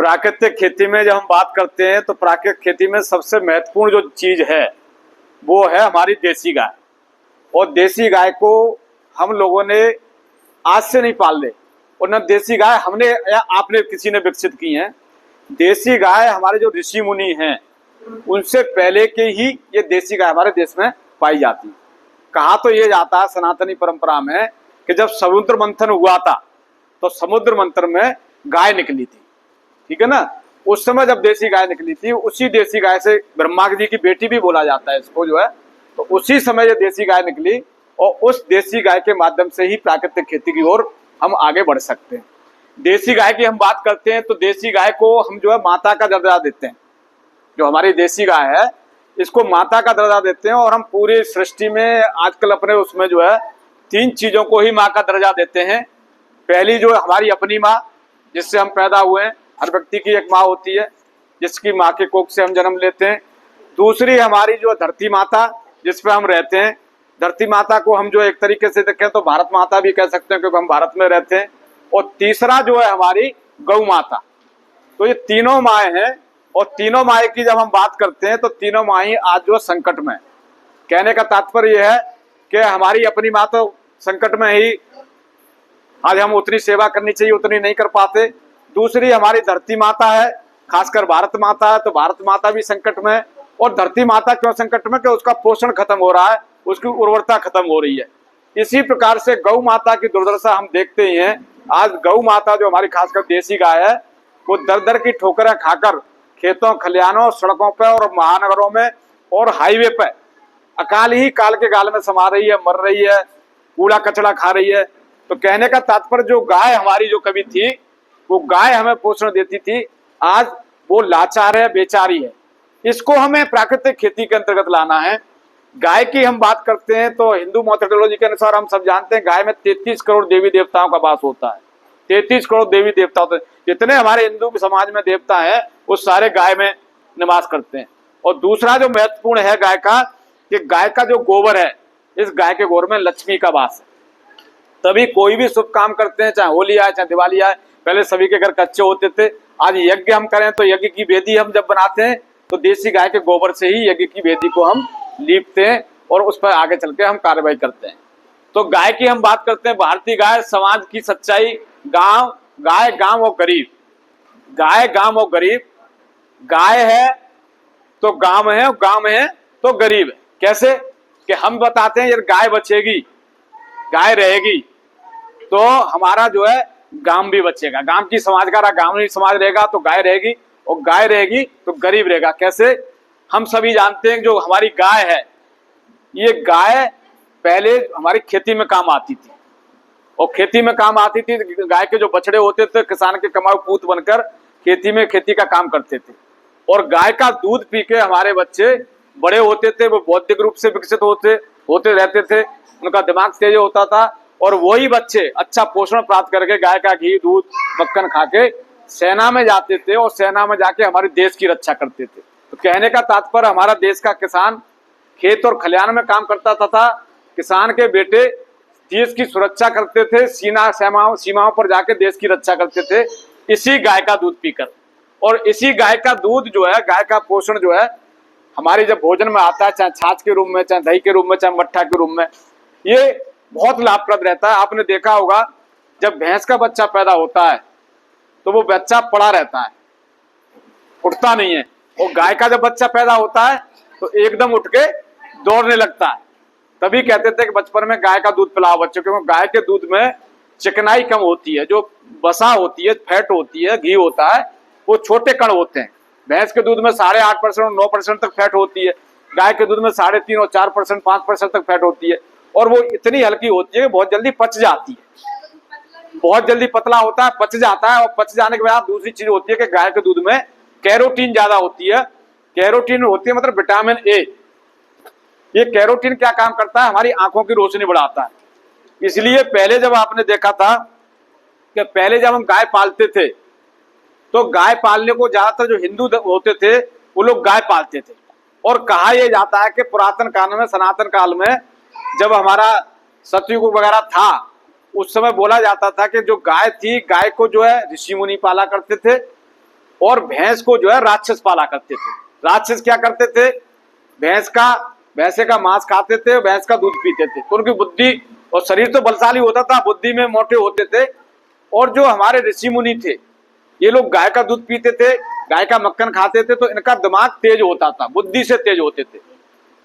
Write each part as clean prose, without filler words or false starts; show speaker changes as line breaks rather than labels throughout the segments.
प्राकृतिक खेती में जब हम बात करते हैं तो प्राकृतिक खेती में सबसे महत्वपूर्ण जो चीज है वो है हमारी देसी गाय। और देसी गाय को हम लोगों ने आज से नहीं पाल ले, और न देसी गाय हमने या आपने किसी ने विकसित की है। देसी गाय हमारे जो ऋषि मुनि हैं उनसे पहले के ही ये देसी गाय हमारे देश में पाई जाती है। कहा तो ये जाता है सनातनी परंपरा में कि जब समुद्र मंथन हुआ था तो समुद्र मंथन में गाय निकली थी, ठीक है ना। उस समय जब देसी गाय निकली थी, उसी देसी गाय से ब्रह्मा जी की बेटी भी बोला जाता है इसको जो है, तो उसी समय ये देसी गाय निकली और उस देसी गाय के माध्यम से ही प्राकृतिक खेती की ओर हम आगे बढ़ सकते हैं। देसी गाय की हम बात करते हैं तो देसी गाय को हम जो है माता का दर्जा देते हैं। जो हमारी देसी गाय है इसको माता का दर्जा देते हैं, और हम पूरी सृष्टि में आजकल अपने उसमें जो है 3 चीजों को ही माँ का दर्जा देते हैं। पहली जो हमारी अपनी माँ जिससे हम पैदा हुए हैं, हर व्यक्ति की एक माँ होती है जिसकी माँ के कोख से हम जन्म लेते हैं। दूसरी हमारी जो धरती माता जिस पे हम रहते हैं, धरती माता को हम जो एक तरीके से देखें तो भारत माता भी कह सकते हैं क्योंकि हम भारत में रहते हैं। और तीसरा जो है हमारी गौ माता। तो ये तीनों माएँ हैं, और तीनों माएँ की जब हम बात करते हैं तो तीनों माएँ आज जो संकट में। कहने का तात्पर्य यह है कि हमारी अपनी माँ तो संकट में ही, आज हम उतनी सेवा करनी चाहिए उतनी नहीं कर पाते। दूसरी हमारी धरती माता है, खासकर भारत माता है, तो भारत माता भी संकट में है। और धरती माता क्यों संकट में कि उसका पोषण खत्म हो रहा है, उसकी उर्वरता खत्म हो रही है। इसी प्रकार से गौ माता की दुर्दशा हम देखते ही हैं। आज गौ माता जो हमारी खासकर देसी गाय है वो दर दर की ठोकरें खाकर खेतों खलिहानों सड़कों पर और महानगरों में और हाईवे पर अकाल ही काल के गाल में समा रही है, मर रही है, कूड़ा कचड़ा खा रही है। तो कहने का तात्पर्य जो गाय हमारी जो कभी थी वो गाय हमें पोषण देती थी, आज वो लाचार है, बेचारी है। इसको हमें प्राकृतिक खेती के अंतर्गत लाना है। गाय की हम बात करते हैं तो हिंदू मैथोडोलॉजी के अनुसार हम सब जानते हैं गाय में 33 करोड़ देवी देवताओं का वास होता है। 33 करोड़ देवी देवता होते हैं। जितने हमारे हिंदू समाज में देवता है वो सारे गाय में निवास करते हैं। और दूसरा जो महत्वपूर्ण है गाय का, कि गाय का जो गोबर है, इस गाय के गोबर में लक्ष्मी का वास है। तभी कोई भी शुभ काम करते हैं, चाहे होली आए चाहे दिवाली आए, पहले सभी के घर कच्चे होते थे। आज यज्ञ हम करें तो यज्ञ की वेदी हम जब बनाते हैं तो देसी गाय के गोबर से ही यज्ञ की वेदी को हम लीपते हैं और उस पर आगे चल के हम कार्रवाई करते हैं। तो गाय की हम बात करते हैं, भारतीय गाय समाज की सच्चाई। गाय गांव और गरीब, गाय गांव और गरीब। गाय है तो गांव है, और गांव है तो गरीब है। कैसे कि हम बताते हैं यार गाय बचेगी, गाय रहेगी तो हमारा जो है गांव भी बचेगा। गांव की समाज का गांव ही समाज रहेगा तो गाय रहेगी, और गाय रहेगी तो गरीब रहेगा। कैसे हम सभी जानते हैं जो हमारी गाय है, ये गाय पहले हमारी खेती में काम आती थी, और खेती में काम आती थी। गाय के जो बछड़े होते थे किसान के कमाऊ पूत बनकर खेती में खेती का काम करते थे, और गाय का दूध पी के हमारे बच्चे बड़े होते थे, वो बौद्धिक रूप से विकसित होते रहते थे, उनका दिमाग तेज होता था, और वही बच्चे अच्छा पोषण प्राप्त करके गाय का घी दूध मक्खन खा के सेना में जाते थे, और सेना में जाके हमारे देश की रक्षा करते थे। तो कहने का तात्पर्य हमारा देश का किसान खेत और खलिहान में काम करता था। किसान के बेटे देश की सुरक्षा करते थे, सीमाओं पर जाके देश की रक्षा करते थे इसी गाय का दूध पीकर। और इसी गाय का दूध जो है, गाय का पोषण जो है हमारी जब भोजन में आता है, चाहे छाछ के रूप में, चाहे दही के रूप में, चाहे मट्ठा के रूप में, ये बहुत लाभप्रद रहता है। आपने देखा होगा जब भैंस का बच्चा पैदा होता है तो वो बच्चा पड़ा रहता है, उठता नहीं है। और गाय का जब बच्चा पैदा होता है तो एकदम उठ के दौड़ने लगता है। तभी कहते थे कि बचपन में गाय का दूध पिलाओ बच्चों को, क्योंकि गाय के दूध में चिकनाई कम होती है, जो वसा होती है, फैट होती है, घी होता है, वो छोटे कण होते हैं। भैंस के दूध में 8.5% और 9% तक फैट होती है, गाय के दूध में 3.5 और 4%, 5% तक फैट होती है। और वो इतनी हल्की होती है कि बहुत जल्दी पच जाती है, बहुत जल्दी पतला होता है, पच जाता है। और पच जाने के बाद दूसरी चीज होती है कि गाय के दूध में कैरोटीन ज्यादा होती है। कैरोटीन होती है मतलब विटामिन ए। ये कैरोटीन क्या काम करता है, हमारी आंखों की रोशनी बढ़ाता है। इसलिए पहले जब आपने देखा था कि पहले जब हम गाय पालते थे तो गाय पालने को ज्यादातर जो हिंदू होते थे वो लोग गाय पालते थे। और कहा यह जाता है कि पुरातन काल में, सनातन काल में, जब हमारा सतयुग वगैरह था उस समय बोला जाता था कि जो गाय थी, गाय को जो है ऋषि मुनि पाला करते थे, और भैंस को जो है राक्षस पाला करते थे। राक्षस क्या करते थे, भैंसे का मांस खाते थे, भैंस का दूध पीते थे। तो उनकी बुद्धि और शरीर तो बलशाली होता था, बुद्धि में मोटे होते थे। और जो हमारे ऋषि मुनि थे, ये लोग गाय का दूध पीते थे, गाय का मक्खन खाते थे, तो इनका दिमाग तेज होता था, बुद्धि से तेज होते थे।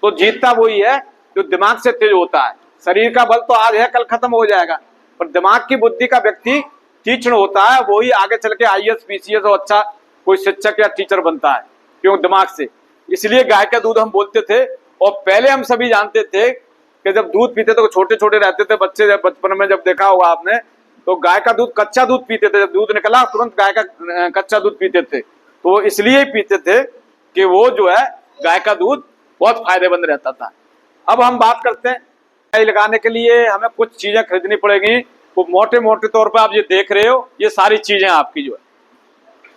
तो जीतता वही है जो दिमाग से तेज होता है। शरीर का बल तो आज है, कल खत्म हो जाएगा, पर दिमाग की बुद्धि का व्यक्ति तीक्ष्ण होता है, वही आगे चल के IAS PCS और अच्छा कोई शिक्षक या टीचर बनता है, क्यों, दिमाग से। इसलिए गाय का दूध हम बोलते थे। और पहले हम सभी जानते थे कि जब दूध पीते तो छोटे छोटे रहते थे बच्चे, जब बचपन में जब देखा होगा आपने, तो गाय का दूध कच्चा दूध पीते थे। जब दूध निकला तुरंत गाय का कच्चा दूध पीते थे। तो वो इसलिए पीते थे कि वो जो है गाय का दूध बहुत फायदेमंद रहता था। अब हम बात करते हैं, गाय लगाने के लिए हमें कुछ चीजें खरीदनी पड़ेगी। वो मोटे मोटे तौर पर आप ये देख रहे हो, ये सारी चीजें आपकी जो है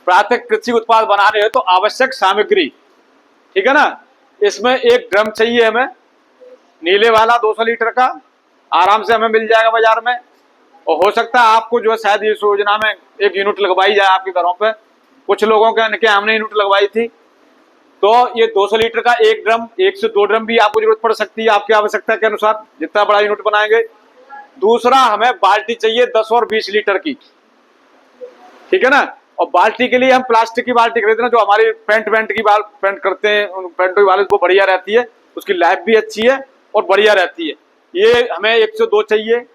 प्राकृतिक कृषि उत्पाद बना रहे हो तो आवश्यक सामग्री, ठीक है ना। इसमें एक ड्रम चाहिए हमें, नीले वाला 200 लीटर का, आराम से हमें मिल जाएगा बाजार में। और हो सकता है आपको जो है शायद इस योजना में एक यूनिट लगवाई जाए आपके घरों पे। कुछ लोगों के हमने यूनिट लगवाई थी। तो ये 200 लीटर का एक ड्रम, 1 से 2 ड्रम भी आपको जरूरत पड़ सकती है आपकी आवश्यकता के अनुसार, जितना बड़ा यूनिट बनाएंगे। दूसरा, हमें बाल्टी चाहिए 10 और 20 लीटर की, ठीक है ना। और बाल्टी के लिए हम प्लास्टिक की बाल्टी खरीदना, जो हमारी पेंट की पेंट करते हैं, पेंट की बाल्टी वो बढ़िया रहती है, उसकी लाइफ भी अच्छी है और बढ़िया रहती है। ये हमें 1 से 2 चाहिए।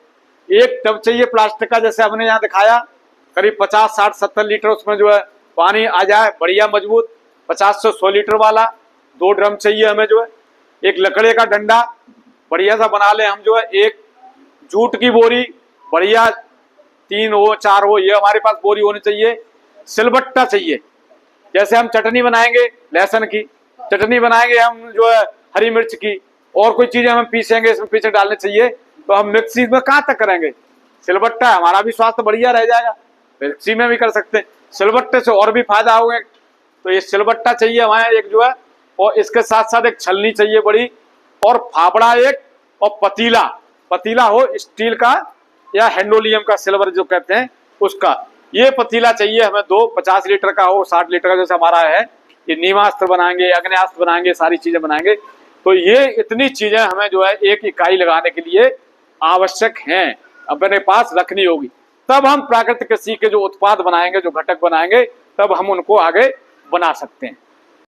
एक टब चाहिए प्लास्टिक का, जैसे हमने यहाँ दिखाया, करीब 50, 60, 70 लीटर उसमें जो है पानी आ जाए, बढ़िया मजबूत, 50 से 100 लीटर वाला। 2 ड्रम चाहिए हमें जो है। एक लकड़े का डंडा बढ़िया सा बना ले हम जो है। एक जूट की बोरी बढ़िया, 3 हो 4 हो, ये हमारे पास बोरी होनी चाहिए। सिलबट्टा चाहिए, जैसे हम चटनी बनाएंगे, लहसुन की चटनी बनाएंगे हम जो है, हरी मिर्च की, और कोई चीजें हम पीसेंगे, इसमें पीछे डालने चाहिए, तो हम मिक्सी में कहाँ तक करेंगे। सिलबट्टा, हमारा भी स्वास्थ्य बढ़िया रह जाएगा, मिक्सी में भी कर सकते हैं। सिलबट्टे से और भी फायदा होगा। तो ये सिलबट्टा चाहिए हमारे एक जो है, और इसके साथ साथ एक छलनी चाहिए बड़ी, और फावड़ा एक, और पतीला हो स्टील का या हैंडोलियम का, सिल्वर जो कहते हैं उसका, ये पतीला चाहिए हमें। 2 50 लीटर का हो, 60 लीटर का, जैसे हमारा है। ये नीमास्त्र बनाएंगे, अग्नेयास्त्र बनाएंगे, सारी चीजें बनाएंगे। तो ये इतनी चीजें हमें जो है एक इकाई लगाने के लिए आवश्यक हैं, अपने पास रखनी होगी। तब हम प्राकृतिक कृषि के जो उत्पाद बनाएंगे, जो घटक बनाएंगे, तब हम उनको आगे बना सकते हैं।